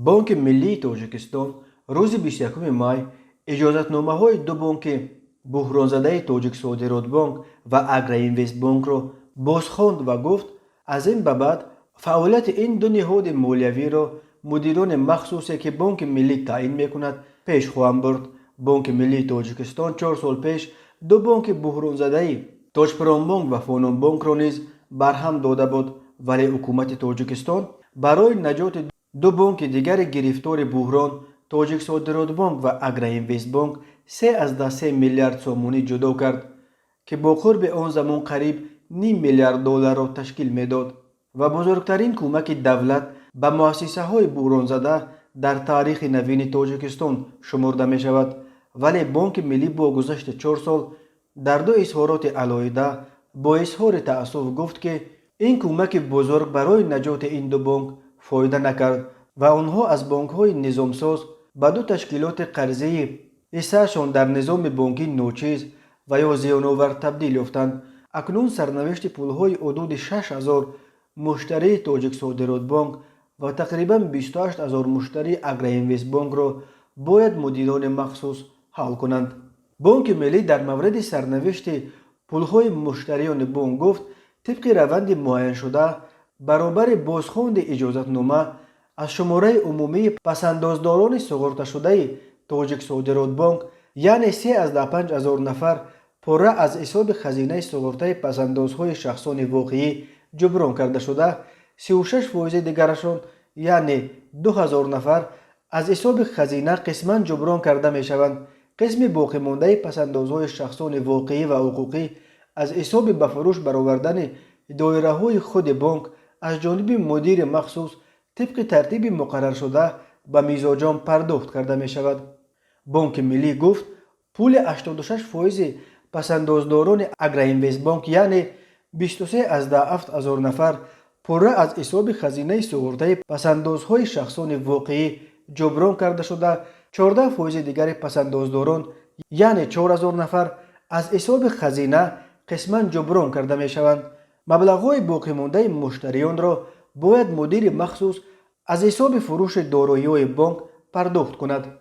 بانک ملی تاجیکستان روز 21 مای اجازتنامه‌های دو بانک بحران‌زده تاجیک صادرات بانک و اگرینوست بانک را بازخواند و گفت از این به بعد فعالیت این دو نهاد مالیوی را مدیران مخصوصی که بانک ملی تعیین میکند پیش خواهند برد. بانک ملی تاجیکستان 4 سال پیش دو بانک بحران‌زده تاجپران بانک و فانان بانک را نیز برهم داده بود، ولی حکومت تاجیکستان برای نجات دو بانک دیگر گرفتار بحران تاجیک صادرات بانک و اگرینوست بانک 3 میلیارد سومونی جدا کرد که با قرب آن زمان قریب نیم میلیارد دلار را تشکیل میداد و بزرگترین کمک دولت به مؤسسه های بحران زده در تاریخ نوین تاجیکستان شمرده می شود. ولی بانک ملی با گذشت 4 سال در دو اظهارات علیحده با اظهار تأسف گفت که این کمک بزرگ برای نجات این دو بانک فایده نکرد و آنها از بانک های نظامساز به دو تشکیلات قرضه‌ای حصه‌شان در نظام بانکی ناچیز و یا زیان‌آور تبدیل یافتند. اکنون سرنوشت پول‌های حدود 6000 مشتری تاجیک صادرات بانک و تقریباً 28000 مشتری اگرینوست بانک را باید مدیران مخصوص حل کنند. بانک ملی در مورد سرنوشت پول‌های مشتریان بانک گفت طبق روند معین شده برابر بازخواند اجازتنامه از شماره عمومی پسندازداران ساغرته شده تاجیک صادرات بانک یعنی 35000 نفر پاره از حساب خزینه ساغرته پسندازهای شخصان واقعی جبران کرده شده، 36% دیگرشان یعنی 2000 نفر از حساب خزینه قسما جبران کرده می شوند. قسم باقی مانده پسندازهای شخصان واقعی و حقوقی از حساب به فروش برآوردن دایره های خود بانک از جانب مدیر مخصوص طبق ترتیب مقرر شده به میزاجان پرداخت کرده می شود. بانک ملی گفت پول 86% پسندازداران اگرینوست بانک یعنی 23,007 نفر پاره از حساب خزینه ساغرته پسندازهای شخصان واقعی جبران کرده شده، 14% دیگر پسندازداران یعنی 4000 نفر از حساب خزینه قسما جبران کرده می شوند. مبلغ‌های باقی مانده مشتریان را باید مدیر مخصوص از حساب فروش دارایی‌های بانک پرداخت کند.